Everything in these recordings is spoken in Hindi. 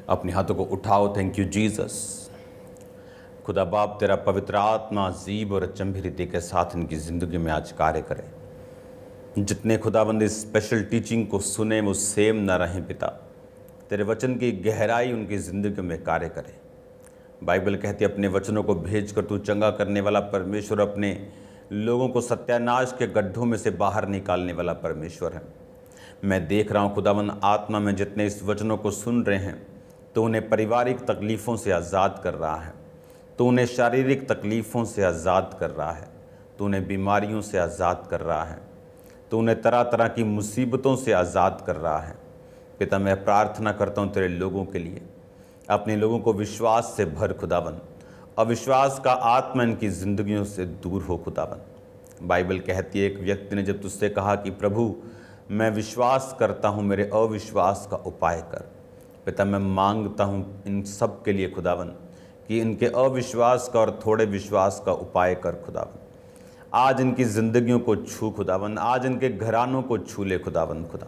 अपने हाथों को उठाओ। Thank you Jesus. खुदा बाप तेरा पवित्र आत्मा अजीब और अचंभी रीति के साथ इनकी ज़िंदगी में आज कार्य करे। जितने खुदाबंद इस स्पेशल टीचिंग को सुने वो सेम ना रहें पिता। तेरे वचन की गहराई उनकी ज़िंदगी में कार्य करे। बाइबल कहती है अपने वचनों को भेज कर तू चंगा करने वाला परमेश्वर, अपने लोगों को सत्यानाश के गड्ढों में से बाहर निकालने वाला परमेश्वर है। मैं देख रहा हूँ खुदाबंद आत्मा में जितने इस वचनों को सुन रहे हैं तो उन्हें पारिवारिक तकलीफ़ों से आज़ाद कर रहा है, तो उन्हें शारीरिक तकलीफ़ों से आज़ाद कर रहा है, तो उन्हें बीमारियों से आज़ाद कर रहा है, तो उन्हें तरह तरह की मुसीबतों से आज़ाद कर रहा है। पिता मैं प्रार्थना करता हूँ तेरे लोगों के लिए, अपने लोगों को विश्वास से भर खुदाबंद। अविश्वास का आत्मा इनकी ज़िंदगियों से दूर हो खुदाबंद। बाइबल कहती है एक व्यक्ति ने जब तुझसे कहा कि प्रभु मैं विश्वास करता हूँ, मेरे अविश्वास का उपाय कर। पिता मैं मांगता हूँ इन सब के लिए खुदाबंद कि इनके अविश्वास का और थोड़े विश्वास का उपाय कर खुदाबंद। आज इनकी ज़िंदगियों को छू खुदाबंद, आज इनके घरानों को छू ले खुदाबंद। खुदा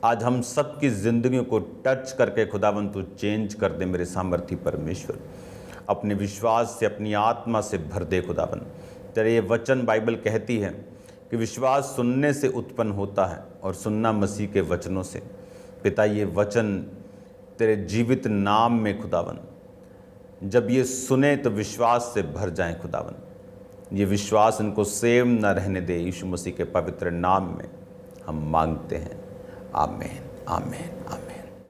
आज हम सब की ज़िंदगियों को टच करके खुदाबंद तू चेंज कर दे मेरे सामर्थी परमेश्वर। अपने विश्वास से, अपनी आत्मा से भर दे खुदाबंद। तेरे ये वचन बाइबल कहती है कि विश्वास सुनने से उत्पन्न होता है और सुनना मसीह के वचनों से। पिता ये वचन तेरे जीवित नाम में खुदाबंद जब ये सुने तो विश्वास से भर जाएं खुदाबंद। ये विश्वास इनको सेम न रहने दे। यीशु मसीह के पवित्र नाम में हम मांगते हैं, आमीन आमीन आमीन।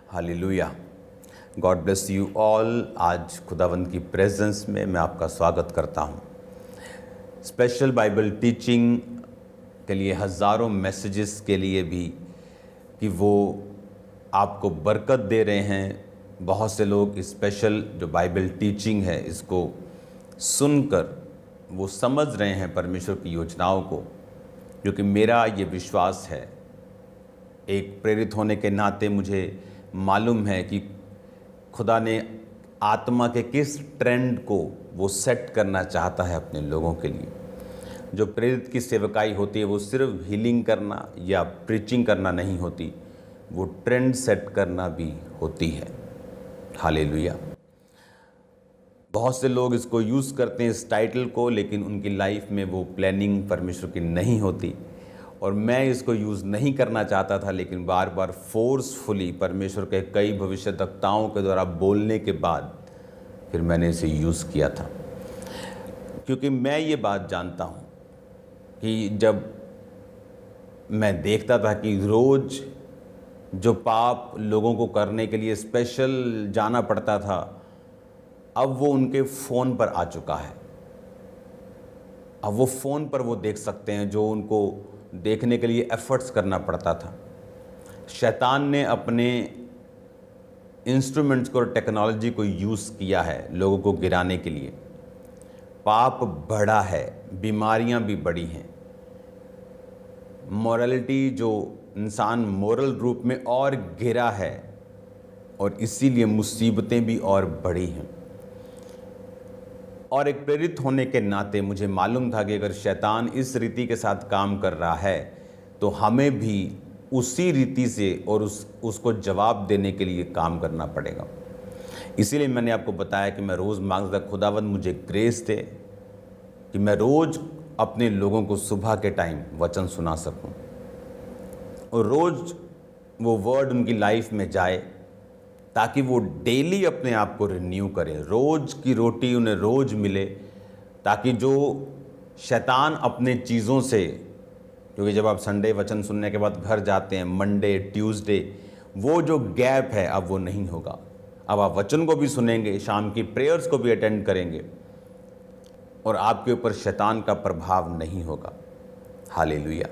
Hallelujah. God bless you all. आज खुदावंद की प्रेजेंस में मैं आपका स्वागत करता हूँ। स्पेशल बाइबल टीचिंग के लिए हज़ारों मैसेजेस के लिए भी कि वो आपको बरकत दे रहे हैं। बहुत से लोग स्पेशल जो बाइबल टीचिंग है इसको सुनकर वो समझ रहे हैं परमेश्वर की योजनाओं को, क्योंकि मेरा ये विश्वास है, एक प्रेरित होने के नाते मुझे मालूम है कि खुदा ने आत्मा के किस ट्रेंड को वो सेट करना चाहता है अपने लोगों के लिए। जो प्रेरित की सेवकाई होती है वो सिर्फ हीलिंग करना या प्रीचिंग करना नहीं होती, वो ट्रेंड सेट करना भी होती है। हालेलुया। बहुत से लोग इसको यूज़ करते हैं इस टाइटल को, लेकिन उनकी लाइफ में वो प्लानिंग परमेश्वर की नहीं होती। और मैं इसको यूज़ नहीं करना चाहता था, लेकिन बार बार फोर्सफुली परमेश्वर के कई भविष्यद्वक्ताओं के द्वारा बोलने के बाद फिर मैंने इसे यूज़ किया था। क्योंकि मैं ये बात जानता हूँ कि जब मैं देखता था कि रोज़ जो पाप लोगों को करने के लिए स्पेशल जाना पड़ता था, अब वो उनके फ़ोन पर आ चुका है। अब वो फ़ोन पर वो देख सकते हैं जो उनको देखने के लिए एफ़र्ट्स करना पड़ता था। शैतान ने अपने इंस्ट्रूमेंट्स को और टेक्नोलॉजी को यूज़ किया है लोगों को गिराने के लिए। पाप बढ़ा है, बीमारियां भी बढ़ी हैं, मॉरलिटी जो इंसान मोरल रूप में और गिरा है, और इसीलिए मुसीबतें भी और बढ़ी हैं। और एक प्रेरित होने के नाते मुझे मालूम था कि अगर शैतान इस रीति के साथ काम कर रहा है तो हमें भी उसी रीति से और उसको जवाब देने के लिए काम करना पड़ेगा। इसीलिए मैंने आपको बताया कि मैं रोज़ मांगता था खुदावंद मुझे ग्रेस दे कि मैं रोज़ अपने लोगों को सुबह के टाइम वचन सुना सकूं, और रोज़ वो वर्ड उनकी लाइफ में जाए ताकि वो डेली अपने आप को रिन्यू करें। रोज़ की रोटी उन्हें रोज़ मिले, ताकि जो शैतान अपने चीज़ों से, क्योंकि जब आप संडे वचन सुनने के बाद घर जाते हैं, मंडे ट्यूसडे, वो जो गैप है अब वो नहीं होगा। अब आप वचन को भी सुनेंगे, शाम की प्रेयर्स को भी अटेंड करेंगे, और आपके ऊपर शैतान का प्रभाव नहीं होगा। हालेलुया।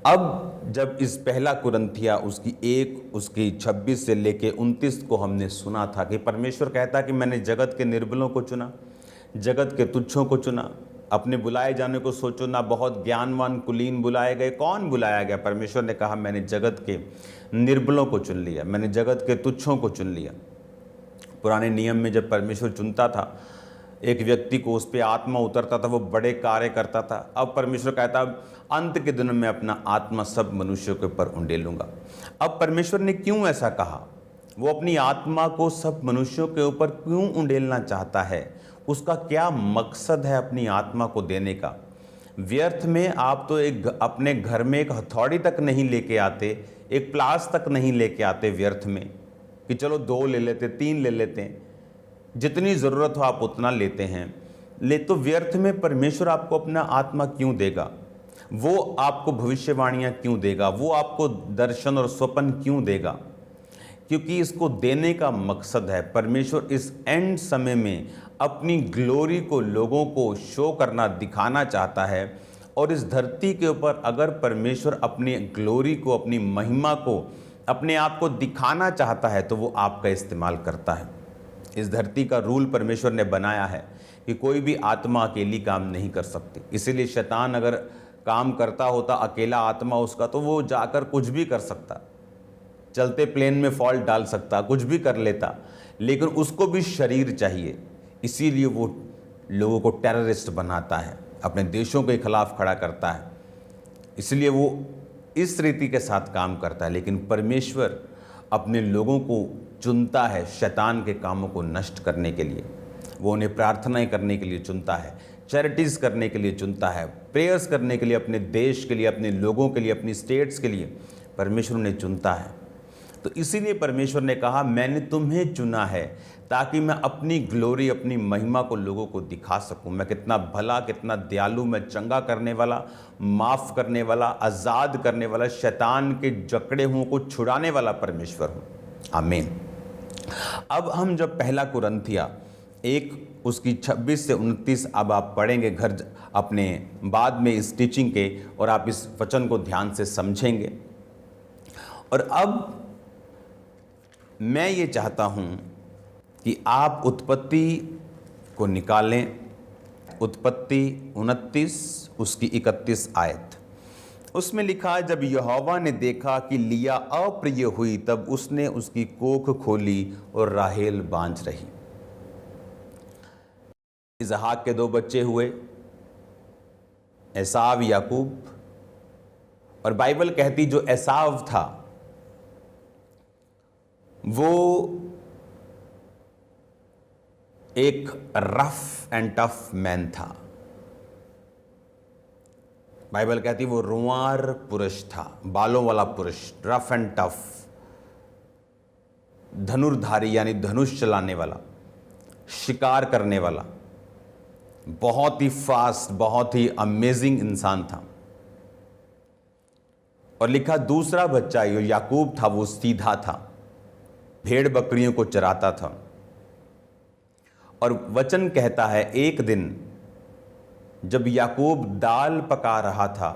अब जब इस पहला कुरिन्थिया उसकी 1 उसकी 26 से लेके 29 को हमने सुना था कि परमेश्वर कहता कि मैंने जगत के निर्बलों को चुना, जगत के तुच्छों को चुना, अपने बुलाए जाने को सोचो ना, बहुत ज्ञानवान कुलीन बुलाए गए। कौन बुलाया गया? परमेश्वर ने कहा मैंने जगत के निर्बलों को चुन लिया, मैंने जगत के तुच्छों को चुन लिया। पुराने नियम में जब परमेश्वर चुनता था एक व्यक्ति को, उस पर आत्मा उतरता था, वो बड़े कार्य करता था। अब परमेश्वर कहता अंत के दिनों में अपना आत्मा सब मनुष्यों के ऊपर उंडेलूंगा। अब परमेश्वर ने क्यों ऐसा कहा? वो अपनी आत्मा को सब मनुष्यों के ऊपर क्यों उंडेलना चाहता है, उसका क्या मकसद है अपनी आत्मा को देने का। व्यर्थ में आप तो अपने घर में एक हथौड़ी तक नहीं लेके आते, एक प्लास तक नहीं लेके आते व्यर्थ में, कि चलो 2 ले लेते, 3 ले लेते हैं, जितनी ज़रूरत हो आप उतना लेते हैं। तो व्यर्थ में परमेश्वर आपको अपना आत्मा क्यों देगा, वो आपको भविष्यवाणियाँ क्यों देगा, वो आपको दर्शन और स्वप्न क्यों देगा? क्योंकि इसको देने का मकसद है, परमेश्वर इस एंड समय में अपनी ग्लोरी को लोगों को शो करना, दिखाना चाहता है। और इस धरती के ऊपर अगर परमेश्वर अपनी ग्लोरी को, अपनी महिमा को, अपने आप को दिखाना चाहता है तो वो आपका इस्तेमाल करता है। इस धरती का रूल परमेश्वर ने बनाया है कि कोई भी आत्मा अकेली काम नहीं कर सकती। इसीलिए शैतान अगर काम करता होता अकेला आत्मा उसका, तो वो जाकर कुछ भी कर सकता, चलते प्लेन में फॉल्ट डाल सकता, कुछ भी कर लेता, लेकिन उसको भी शरीर चाहिए। इसीलिए वो लोगों को टेररिस्ट बनाता है, अपने देशों के खिलाफ खड़ा करता है। इसलिए वो इस रीति के साथ काम करता है। लेकिन परमेश्वर अपने लोगों को चुनता है शैतान के कामों को नष्ट करने के लिए। वो उन्हें प्रार्थनाएं करने के लिए चुनता है, चैरिटीज़ करने के लिए चुनता है, प्रेयर्स करने के लिए, अपने देश के लिए, अपने लोगों के लिए, अपनी स्टेट्स के लिए परमेश्वर उन्हें चुनता है। तो इसीलिए परमेश्वर ने कहा, मैंने तुम्हें चुना है ताकि मैं अपनी ग्लोरी, अपनी महिमा को लोगों को दिखा सकूं। मैं कितना भला, कितना दयालु, मैं चंगा करने वाला, माफ़ करने वाला, आज़ाद करने वाला, शैतान के जकड़े हुओं को छुड़ाने वाला परमेश्वर हूँ। आमीन। अब हम जब पहला कुरिन्थिया 1 उसकी 26 से 29 अब आप पढ़ेंगे घर अपने बाद में इस टीचिंग के, और आप इस वचन को ध्यान से समझेंगे। और अब मैं ये चाहता हूँ कि आप उत्पत्ति को निकालें, उत्पत्ति 29 उसकी 31 आयत। उसमें लिखा है, जब यहोवा ने देखा कि लिया अप्रिय हुई तब उसने उसकी कोख खोली और राहेल बांझ रही। इसहाक के 2 बच्चे हुए, एसाव, याकूब। और बाइबल कहती जो एसाव था वो एक रफ एंड टफ मैन था। बाइबल कहती वो रुआर पुरुष था, बालों वाला पुरुष, रफ एंड टफ, धनुर्धारी यानी धनुष चलाने वाला, शिकार करने वाला, बहुत ही फास्ट, बहुत ही अमेजिंग इंसान था। और लिखा दूसरा बच्चा जो याकूब था वो सीधा था, भेड़ बकरियों को चराता था। और वचन कहता है एक दिन जब याकूब दाल पका रहा था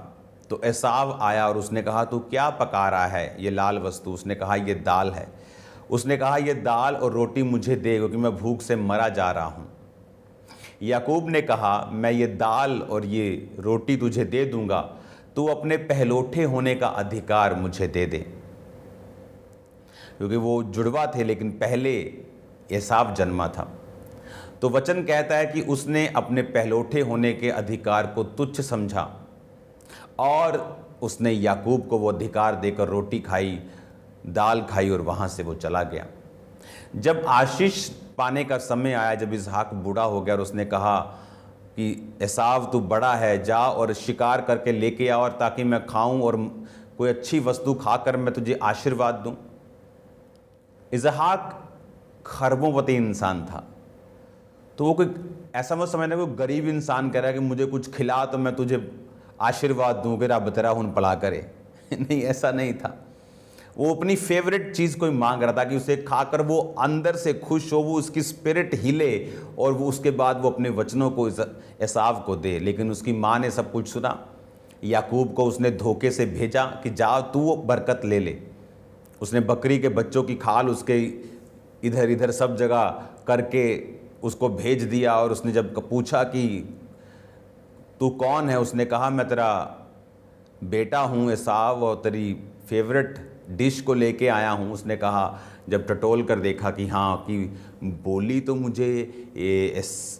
तो एसाव आया और उसने कहा, तू क्या पका रहा है ये लाल वस्तु? उसने कहा, ये दाल है। उसने कहा, ये दाल और रोटी मुझे दे क्योंकि मैं भूख से मरा जा रहा हूँ। याकूब ने कहा, मैं ये दाल और ये रोटी तुझे दे दूंगा, तू अपने पहलौठे होने का अधिकार मुझे दे दे। क्योंकि वो जुड़वा थे लेकिन पहले एसाव जन्मा था। तो वचन कहता है कि उसने अपने पहलौठे होने के अधिकार को तुच्छ समझा और उसने याकूब को वो अधिकार देकर रोटी खाई, दाल खाई और वहाँ से वो चला गया। जब आशीष पाने का समय आया, जब इसहाक बूढ़ा हो गया और उसने कहा कि एसाव तू बड़ा है, जा और शिकार करके लेके आ और ताकि मैं खाऊं और कोई अच्छी वस्तु खाकर मैं तुझे आशीर्वाद दूं। इसहाक खरबोंपति इंसान था, तो वो कोई ऐसा मत समझना कोई गरीब इंसान कह रहा है कि मुझे कुछ खिला तो मैं तुझे आशीर्वाद दूँ कि रब तेरा हुन पड़ा करे। नहीं, ऐसा नहीं था। वो अपनी फेवरेट चीज़ कोई मांग रहा था कि उसे खाकर वो अंदर से खुश हो, वो उसकी स्पिरिट हिले और वो उसके बाद वो अपने वचनों को एसाव को दे। लेकिन उसकी माँ ने सब कुछ सुना। याकूब को उसने धोखे से भेजा कि जा तू बरकत ले ले। उसने बकरी के बच्चों की खाल उसके इधर इधर सब जगह करके उसको भेज दिया। और उसने जब पूछा कि तू कौन है, उसने कहा मैं तेरा बेटा हूँ एसाव और तेरी फेवरेट डिश को लेके आया हूँ। उसने कहा, जब टटोल कर देखा कि हाँ कि बोली तो मुझे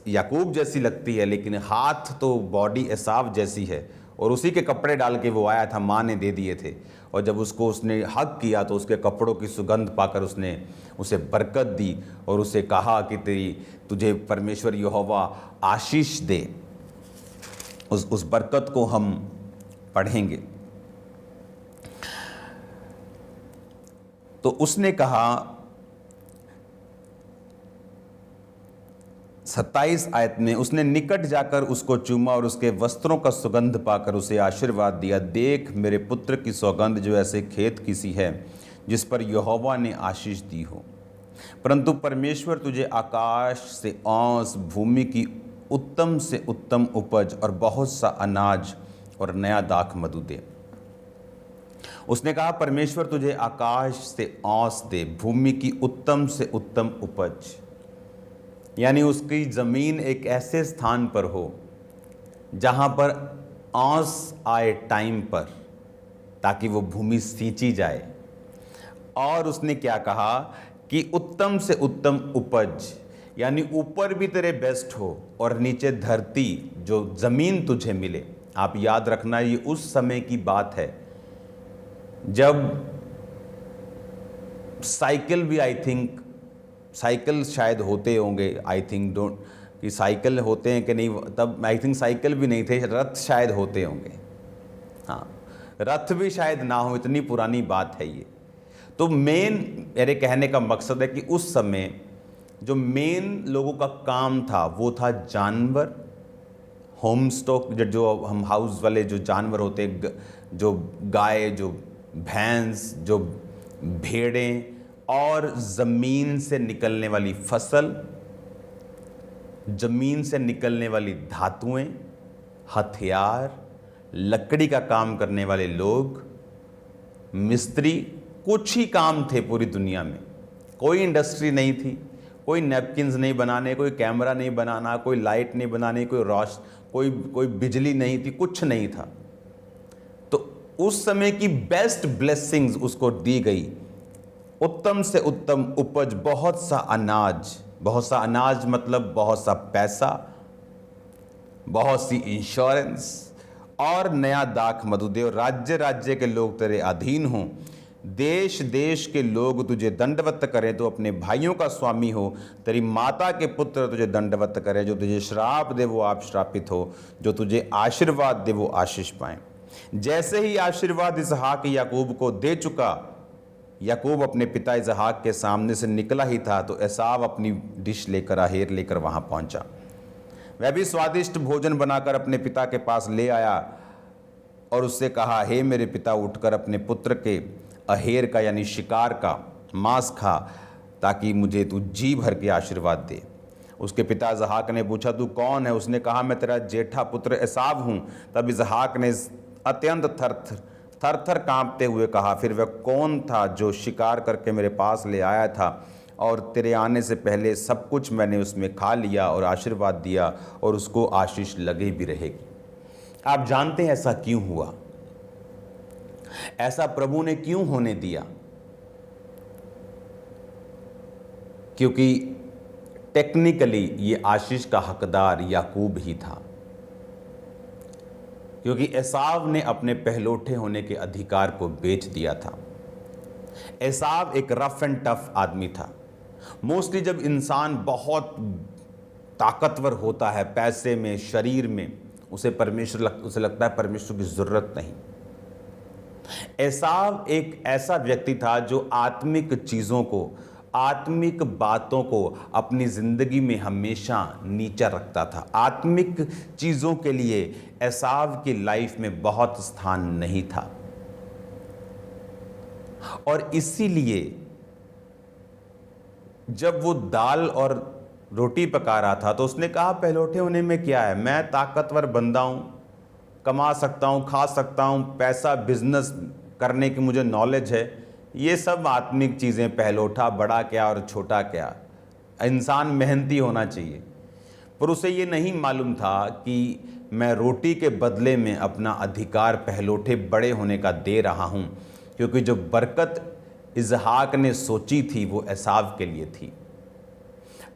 याकूब जैसी लगती है लेकिन हाथ तो बॉडी एसाव जैसी है, और उसी के कपड़े डाल के वो आया था, माँ ने दे दिए थे। और जब उसने हक किया तो उसके कपड़ों की सुगंध पाकर उसने उसे बरकत दी और उसे कहा कि तुझे परमेश्वर यहोवा आशीष दे। उस बरकत को हम पढ़ेंगे। तो उसने कहा 27 आयत में, उसने निकट जाकर उसको चूमा और उसके वस्त्रों का सुगंध पाकर उसे आशीर्वाद दिया। देख मेरे पुत्र की सौगंध जो ऐसे खेत की सी है जिस पर यहोवा ने आशीष दी हो। परंतु परमेश्वर तुझे आकाश से औंस, भूमि की उत्तम से उत्तम उपज और बहुत सा अनाज और नया दाख मधु दे। उसने कहा परमेश्वर तुझे आकाश से औंस दे, भूमि की उत्तम से उत्तम उपज, यानी उसकी ज़मीन एक ऐसे स्थान पर हो जहाँ पर औंस आए टाइम पर, ताकि वो भूमि सींची जाए। और उसने क्या कहा कि उत्तम से उत्तम उपज, यानी ऊपर भी तेरे बेस्ट हो और नीचे धरती जो ज़मीन तुझे मिले। आप याद रखना ये उस समय की बात है जब साइकिल भी, आई थिंक साइकिल शायद होते होंगे, आई थिंक डोंट कि साइकिल होते हैं कि नहीं, तब आई थिंक साइकिल भी नहीं थे, रथ शायद होते होंगे। हाँ, रथ भी शायद ना हो, इतनी पुरानी बात है ये। तो मेन मेरे कहने का मकसद है कि उस समय जो मेन लोगों का काम था वो था जानवर, होम स्टॉक, जो हम हाउस वाले जो जानवर होते, जो गाय, जो भैंस, जो भेड़ें, और ज़मीन से निकलने वाली फसल, ज़मीन से निकलने वाली धातुएं, हथियार, लकड़ी का काम करने वाले लोग, मिस्त्री, कुछ ही काम थे पूरी दुनिया में। कोई इंडस्ट्री नहीं थी, कोई नैपकिन्स नहीं बनाने, कोई कैमरा नहीं बनाना, कोई लाइट नहीं बनाने, कोई बिजली नहीं थी, कुछ नहीं था। तो उस समय की बेस्ट ब्लेसिंग्स उसको दी गई, उत्तम से उत्तम उपज, बहुत सा अनाज। बहुत सा अनाज मतलब बहुत सा पैसा, बहुत सी इंश्योरेंस, और नया दाख मधु दे। और राज्य राज्य के लोग तेरे अधीन हों, देश देश के लोग तुझे दंडवत करें, तो अपने भाइयों का स्वामी हो। तेरी माता के पुत्र तुझे दंडवत करें, जो तुझे श्राप दे वो आप श्रापित हो, जो तुझे आशीर्वाद दे वो आशीष पाएं। जैसे ही आशीर्वाद इसहाक याकूब को दे चुका, याकूब अपने पिता इसहाक के सामने से निकला ही था तो एसाव अपनी डिश लेकर, आहेर लेकर वहां पहुंचा। वह भी स्वादिष्ट भोजन बनाकर अपने पिता के पास ले आया और उससे कहा, हे मेरे पिता, उठकर अपने पुत्र के अहेर का यानी शिकार का मांस खा, ताकि मुझे तू जी भर के आशीर्वाद दे। उसके पिता इसहाक ने पूछा, तू कौन है? उसने कहा, मैं तेरा जेठा पुत्र एसाव हूँ। तब इसहाक ने अत्यंत थर थर कांपते हुए कहा, फिर वह कौन था जो शिकार करके मेरे पास ले आया था, और तेरे आने से पहले सब कुछ मैंने उसमें खा लिया और आशीर्वाद दिया, और उसको आशीष लगे भी रहेगी। आप जानते हैं ऐसा क्यों हुआ? ऐसा प्रभु ने क्यों होने दिया? क्योंकि टेक्निकली ये आशीष का हकदार याकूब ही था, क्योंकि एसाव ने अपने पहलोठे होने के अधिकार को बेच दिया था। एसाव एक रफ एंड टफ आदमी था। मोस्टली जब इंसान बहुत ताकतवर होता है, पैसे में, शरीर में, उसे लगता है परमेश्वर की जरूरत नहीं। एसाव एक ऐसा व्यक्ति था जो आत्मिक चीजों को, आत्मिक बातों को अपनी जिंदगी में हमेशा नीचा रखता था। आत्मिक चीजों के लिए एसाव की लाइफ में बहुत स्थान नहीं था, और इसीलिए जब वो दाल और रोटी पका रहा था तो उसने कहा, पहलौठे होने में क्या है, मैं ताकतवर बंदा हूं, कमा सकता हूं, खा सकता हूं, पैसा, बिजनेस करने की मुझे नॉलेज है। ये सब आत्मिक चीज़ें, पहलोठा बड़ा क्या और छोटा क्या, इंसान मेहनती होना चाहिए। पर उसे ये नहीं मालूम था कि मैं रोटी के बदले में अपना अधिकार पहलोठे बड़े होने का दे रहा हूँ, क्योंकि जो बरकत इसहाक ने सोची थी वो एसाव के लिए थी।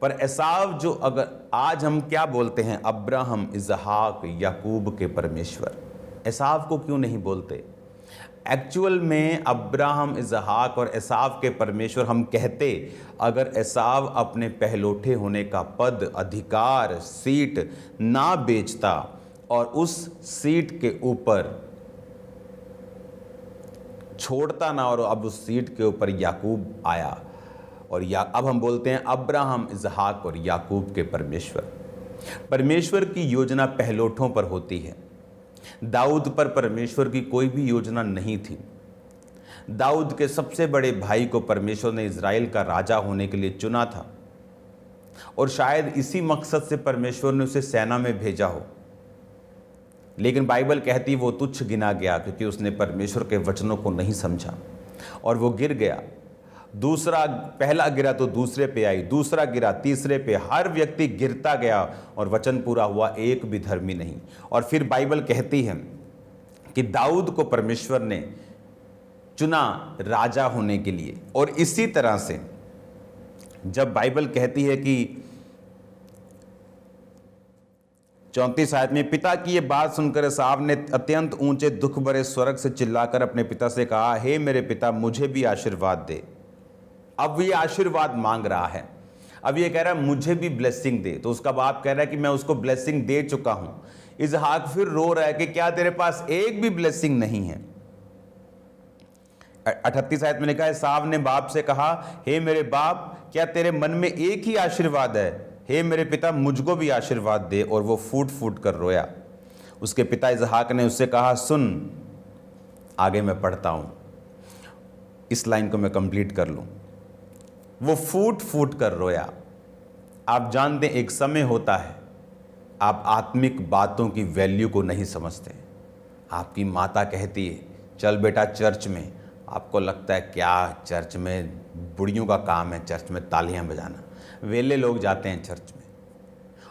पर एसाव जो, अगर आज हम क्या बोलते हैं, अब्राहम, इसहाक, याकूब के परमेश्वर, एसाव को क्यों नहीं बोलते? एक्चुअल में अब्राहम, इसहाक और एसाव के परमेश्वर हम कहते अगर एसाव अपने पहलोठे होने का पद, अधिकार, सीट ना बेचता और उस सीट के ऊपर छोड़ता ना, और अब उस सीट के ऊपर याकूब आया, और अब हम बोलते हैं अब्राहम, इसहाक और याकूब के परमेश्वर। परमेश्वर की योजना पहलोठों पर होती है। दाऊद पर परमेश्वर की कोई भी योजना नहीं थी। दाऊद के सबसे बड़े भाई को परमेश्वर ने इज़राइल का राजा होने के लिए चुना था, और शायद इसी मकसद से परमेश्वर ने उसे सेना में भेजा हो, लेकिन बाइबल कहती वो तुच्छ गिना गया क्योंकि उसने परमेश्वर के वचनों को नहीं समझा और वो गिर गया। पहला गिरा तो दूसरे पे आई, दूसरा गिरा तीसरे पे, हर व्यक्ति गिरता गया और वचन पूरा हुआ, एक भी धर्मी नहीं। और फिर बाइबल कहती है कि दाऊद को परमेश्वर ने चुना राजा होने के लिए। और इसी तरह से जब बाइबल कहती है कि 34 आयत में, पिता की ये बात सुनकर एसाव ने अत्यंत ऊंचे दुख भरे स्वर से चिल्लाकर अपने पिता से कहा, हे मेरे पिता, मुझे भी आशीर्वाद दे। अब ये आशीर्वाद मांग रहा है, अब ये कह रहा है मुझे भी ब्लेसिंग दे। तो उसका बाप कह रहा है कि मैं उसको ब्लेसिंग दे चुका हूं। इसहाक फिर रो रहा है कि क्या तेरे पास एक भी ब्लेसिंग नहीं है? 38 आयत में लिखा है, एसाव ने बाप से कहा, हे मेरे बाप, क्या तेरे मन में एक ही आशीर्वाद है? हे मेरे पिता, मुझको भी आशीर्वाद दे। और वो फूट फूट कर रोया। उसके पिता इसहाक ने उससे कहा, सुन, आगे मैं पढ़ता हूं, इस लाइन को मैं कंप्लीट कर लूं। वो फूट फूट कर रोया। आप जानते हैं एक समय होता है आप आत्मिक बातों की वैल्यू को नहीं समझते। आपकी माता कहती है चल बेटा चर्च में, आपको लगता है क्या चर्च में बुढ़ियों का काम है चर्च में तालियां बजाना, वेले लोग जाते हैं चर्च में,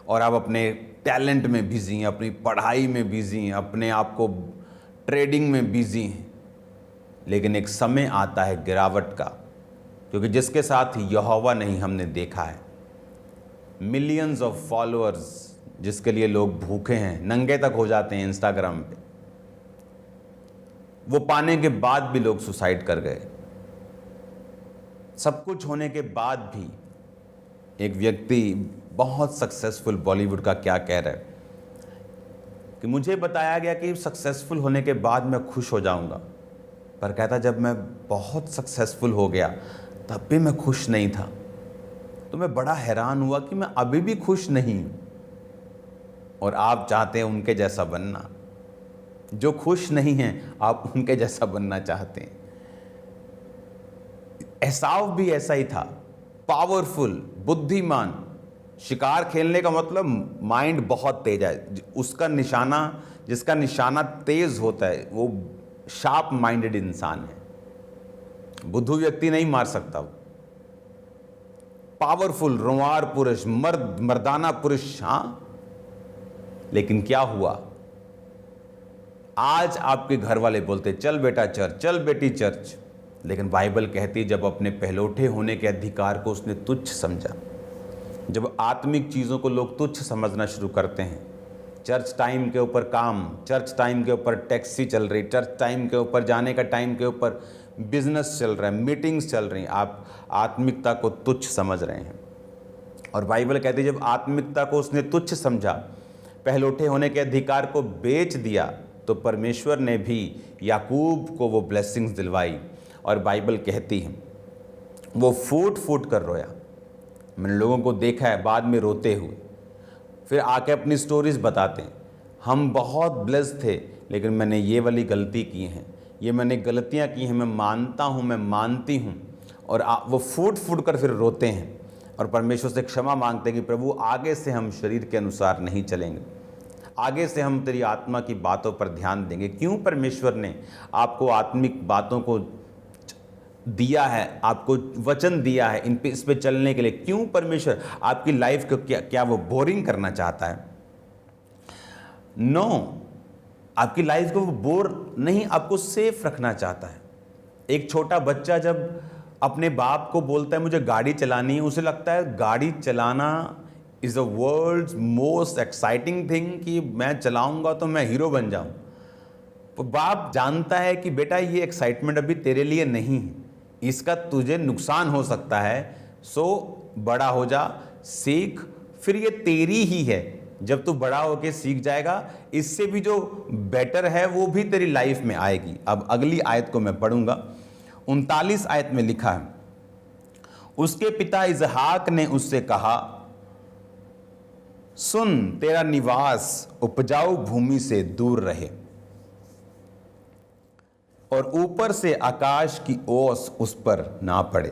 और आप अपने टैलेंट में बिजी हैं, अपनी पढ़ाई में बिजी हैं, अपने आप को ट्रेडिंग में बिजी हैं। लेकिन एक समय आता है गिरावट का, क्योंकि जिसके साथ यहोवा नहीं हमने देखा है, मिलियंस ऑफ फॉलोअर्स जिसके लिए लोग भूखे हैं, नंगे तक हो जाते हैं इंस्टाग्राम पे, वो पाने के बाद भी लोग सुसाइड कर गए। सब कुछ होने के बाद भी एक व्यक्ति बहुत सक्सेसफुल बॉलीवुड का क्या कह रहा है कि मुझे बताया गया कि सक्सेसफुल होने के बाद मैं खुश हो जाऊंगा, पर कहता जब मैं बहुत सक्सेसफुल हो गया तब भी मैं खुश नहीं था। तो मैं बड़ा हैरान हुआ कि मैं अभी भी खुश नहीं हूं। और आप चाहते हैं उनके जैसा बनना, जो खुश नहीं हैं आप उनके जैसा बनना चाहते हैं। एसाव भी ऐसा ही था, पावरफुल, बुद्धिमान। शिकार खेलने का मतलब माइंड बहुत तेज है। उसका निशाना, जिसका निशाना तेज होता है वो शार्प माइंडेड इंसान है। बुद्धू व्यक्ति नहीं मार सकता। पावरफुल, रोंवार पुरुष, मर्दाना पुरुष। हाँ, लेकिन क्या हुआ? आज आपके घर वाले बोलते चल बेटा चर्च, चल बेटी चर्च, लेकिन बाइबल कहती जब अपने पहलोठे होने के अधिकार को उसने तुच्छ समझा, जब आत्मिक चीज़ों को लोग तुच्छ समझना शुरू करते हैं, चर्च टाइम के ऊपर काम, चर्च टाइम के ऊपर टैक्सी चल रही, चर्च टाइम के ऊपर जाने का टाइम के ऊपर बिजनेस चल रहा है, मीटिंग्स चल रही, आप आत्मिकता को तुच्छ समझ रहे हैं। और बाइबल कहती है जब आत्मिकता को उसने तुच्छ समझा, पहलोठे होने के अधिकार को बेच दिया, तो परमेश्वर ने भी याकूब को वो ब्लेसिंग्स दिलवाई। और बाइबल कहती है वो फूट फूट कर रोया। मैंने लोगों को देखा है बाद में रोते हुए, फिर आके अपनी स्टोरीज बताते हैं, हम बहुत ब्लेस्ड थे लेकिन मैंने ये वाली गलती की हैं, ये मैंने गलतियां की हैं, मैं मानता हूँ, मैं मानती हूँ। और वो फूट फूट कर फिर रोते हैं और परमेश्वर से क्षमा मांगते हैं कि प्रभु आगे से हम शरीर के अनुसार नहीं चलेंगे, आगे से हम तेरी आत्मा की बातों पर ध्यान देंगे। क्यों परमेश्वर ने आपको आत्मिक बातों को दिया है, आपको वचन दिया है इस पे चलने के लिए? क्यों परमेश्वर आपकी लाइफ को क्या वो बोरिंग करना चाहता है? नो, आपकी लाइफ को वो बोर नहीं, आपको सेफ रखना चाहता है। एक छोटा बच्चा जब अपने बाप को बोलता है मुझे गाड़ी चलानी है, उसे लगता है गाड़ी चलाना is the world's most exciting thing, कि मैं चलाऊंगा तो मैं हीरो बन जाऊं। बाप जानता है कि बेटा ये एक्साइटमेंट अभी तेरे लिए नहीं है, इसका तुझे नुकसान हो सकता है, सो बड़ा हो जा, सीख, फिर ये तेरी ही है। जब तू बड़ा होके सीख जाएगा, इससे भी जो बेटर है वो भी तेरी लाइफ में आएगी। अब अगली आयत को मैं पढ़ूंगा। 39 आयत में लिखा है, उसके पिता इसहाक ने उससे कहा, सुन, तेरा निवास उपजाऊ भूमि से दूर रहे और ऊपर से आकाश की ओस उस पर ना पड़े।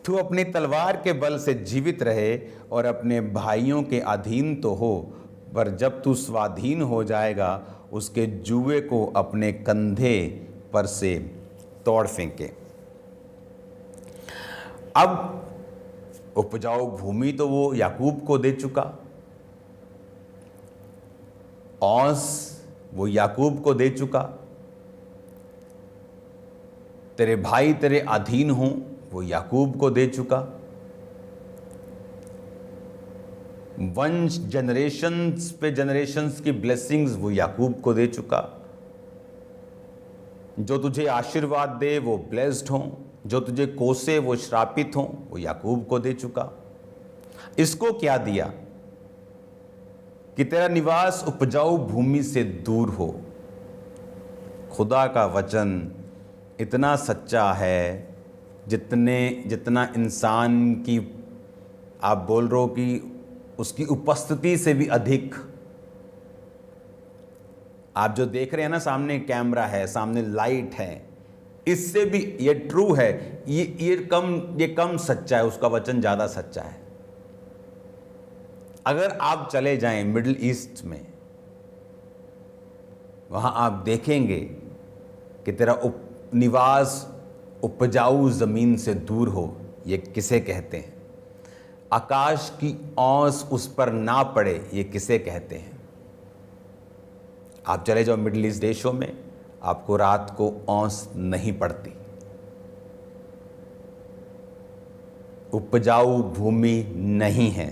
तू अपनी तलवार के बल से जीवित रहे और अपने भाइयों के अधीन तो हो, पर जब तू स्वाधीन हो जाएगा उसके जुए को अपने कंधे पर से तोड़ फेंके। अब उपजाऊ भूमि तो वो याकूब को दे चुका, ओस वो याकूब को दे चुका, तेरे भाई तेरे अधीन हों वो याकूब को दे चुका, वंश जनरेशंस पे जनरेशंस की ब्लेसिंग्स वो याकूब को दे चुका, जो तुझे आशीर्वाद दे वो ब्लेस्ड हों, जो तुझे कोसे वो श्रापित हों, वो याकूब को दे चुका। इसको क्या दिया कि तेरा निवास उपजाऊ भूमि से दूर हो। खुदा का वचन इतना सच्चा है, जितना इंसान की आप बोल रहे हो कि उसकी उपस्थिति से भी अधिक। आप जो देख रहे हैं ना, सामने कैमरा है, सामने लाइट है, इससे भी ये ट्रू है, ये कम सच्चा है, उसका वचन ज़्यादा सच्चा है। अगर आप चले जाएं मिडिल ईस्ट में, वहाँ आप देखेंगे कि तेरा निवास उपजाऊ ज़मीन से दूर हो, ये किसे कहते हैं? आकाश की ओस उस पर ना पड़े, ये किसे कहते हैं? आप चले जाओ मिडिल ईस्ट देशों में, आपको रात को ओस नहीं पड़ती। उपजाऊ भूमि नहीं है।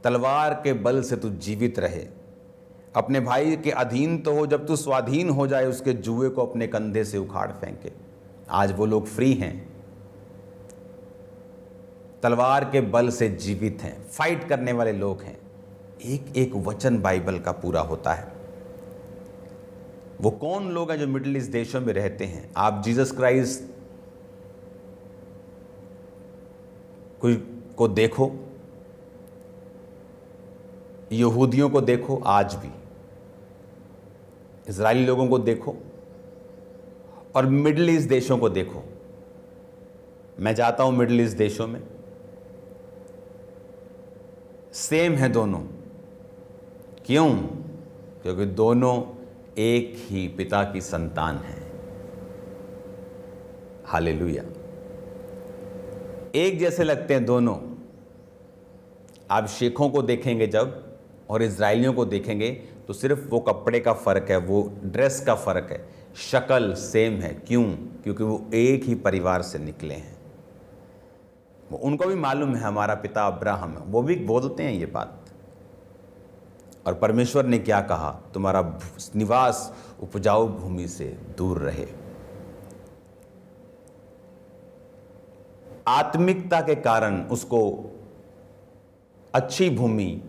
तलवार के बल से तू जीवित रहे, अपने भाई के अधीन तो हो, जब तू स्वाधीन हो जाए उसके जुए को अपने कंधे से उखाड़ फेंके। आज वो लोग फ्री हैं, तलवार के बल से जीवित हैं, फाइट करने वाले लोग हैं। एक एक वचन बाइबल का पूरा होता है। वो कौन लोग हैं जो मिडिल ईस्ट देशों में रहते हैं? आप जीसस क्राइस्ट को देखो, यहूदियों को देखो, आज भी इजरायली लोगों को देखो, और मिडिल ईस्ट देशों को देखो। मैं जाता हूं मिडिल ईस्ट देशों में, सेम है दोनों। क्यों? क्योंकि दोनों एक ही पिता की संतान हैं। हालेलुया। एक जैसे लगते हैं दोनों। आप शेखों को देखेंगे जब और इजरायलियों को देखेंगे तो सिर्फ वो कपड़े का फ़र्क है, वो ड्रेस का फ़र्क है, शक्ल सेम है। क्यों? क्योंकि वो एक ही परिवार से निकले हैं। उनको भी मालूम है हमारा पिता अब्राहम है, वो भी बोलते हैं ये बात। और परमेश्वर ने क्या कहा? तुम्हारा निवास उपजाऊ भूमि से दूर रहे। आत्मिकता के कारण उसको अच्छी भूमि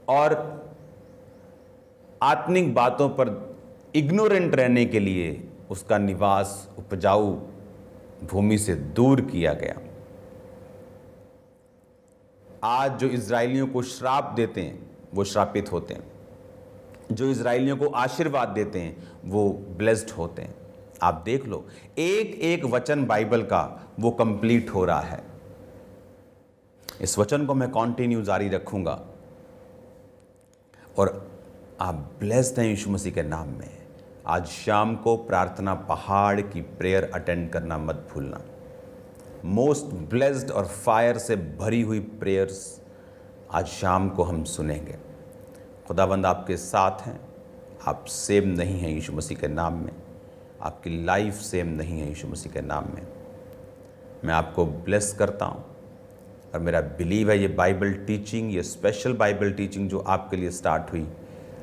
और आत्मिक बातों पर इग्नोरेंट रहने के लिए उसका निवास उपजाऊ भूमि से दूर किया गया। आज जो इजरायलियों को श्राप देते हैं वो श्रापित होते हैं, जो इजरायलियों को आशीर्वाद देते हैं वो ब्लेस्ड होते हैं। आप देख लो, एक एक वचन बाइबल का वो कंप्लीट हो रहा है। इस वचन को मैं कंटिन्यू जारी रखूंगा और आप ब्लेस्ड हैं यीशु मसीह के नाम में। आज शाम को प्रार्थना पहाड़ की प्रेयर अटेंड करना मत भूलना। मोस्ट ब्लेस्ड और फायर से भरी हुई प्रेयर्स आज शाम को हम सुनेंगे। खुदाबंद आपके साथ हैं। आप सेम नहीं हैं यीशु मसीह के नाम में, आपकी लाइफ सेम नहीं है यीशु मसीह के नाम में। मैं आपको ब्लेस करता हूँ और मेरा बिलीव है ये बाइबल टीचिंग, ये स्पेशल बाइबल टीचिंग जो आपके लिए स्टार्ट हुई,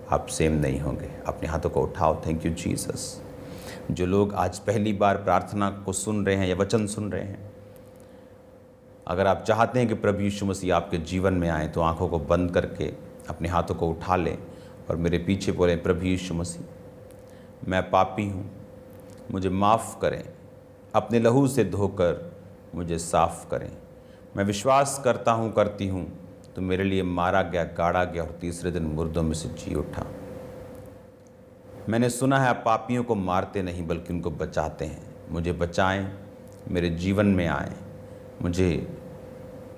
आप सेम नहीं होंगे। अपने हाथों को उठाओ। Thank you Jesus. जो लोग आज पहली बार प्रार्थना को सुन रहे हैं या वचन सुन रहे हैं, अगर आप चाहते हैं कि प्रभु यीशु मसीह आपके जीवन में आए तो आंखों को बंद करके अपने हाथों को उठा लें और मेरे पीछे बोलें, प्रभु यीशु मसीह, मैं पापी हूँ, मुझे माफ़ करें, अपने लहू से धोकर मुझे साफ़ करें। मैं विश्वास करता हूँ, करती हूँ, तो मेरे लिए मारा गया, गाड़ा गया और तीसरे दिन मुर्दों में से जी उठा। मैंने सुना है आप पापियों को मारते नहीं बल्कि उनको बचाते हैं। मुझे बचाएं, मेरे जीवन में आएँ, मुझे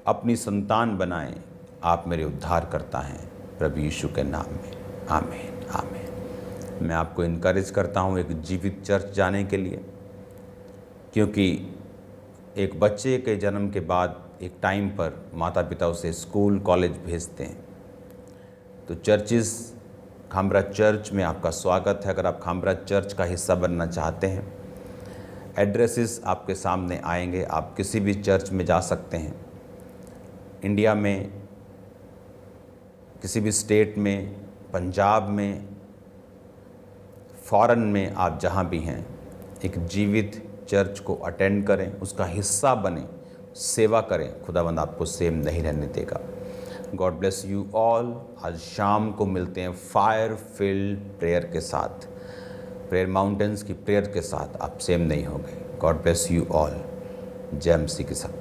अपनी संतान बनाएं। आप मेरे उद्धार करता हैं प्रभु यीशु के नाम में। आमीन आमीन। मैं आपको इनकरेज करता हूँ एक जीवित चर्च जाने के लिए, क्योंकि एक बच्चे के जन्म के बाद एक टाइम पर माता पिता उसे स्कूल कॉलेज भेजते हैं। तो चर्चिज़, खामरा चर्च में आपका स्वागत है। अगर आप खामरा चर्च का हिस्सा बनना चाहते हैं, एड्रेसेस आपके सामने आएंगे। आप किसी भी चर्च में जा सकते हैं, इंडिया में, किसी भी स्टेट में, पंजाब में, फॉरेन में, आप जहाँ भी हैं, एक जीवित चर्च को अटेंड करें, उसका हिस्सा बने, सेवा करें। खुदावंद आपको सेम नहीं रहने देगा। God bless you all. आज शाम को मिलते हैं फायर फिल्ड प्रेयर के साथ, प्रेयर माउंटेन्स की प्रेयर के साथ। आप सेम नहीं होंगे। God bless you all. जय मसीह की शक्ति।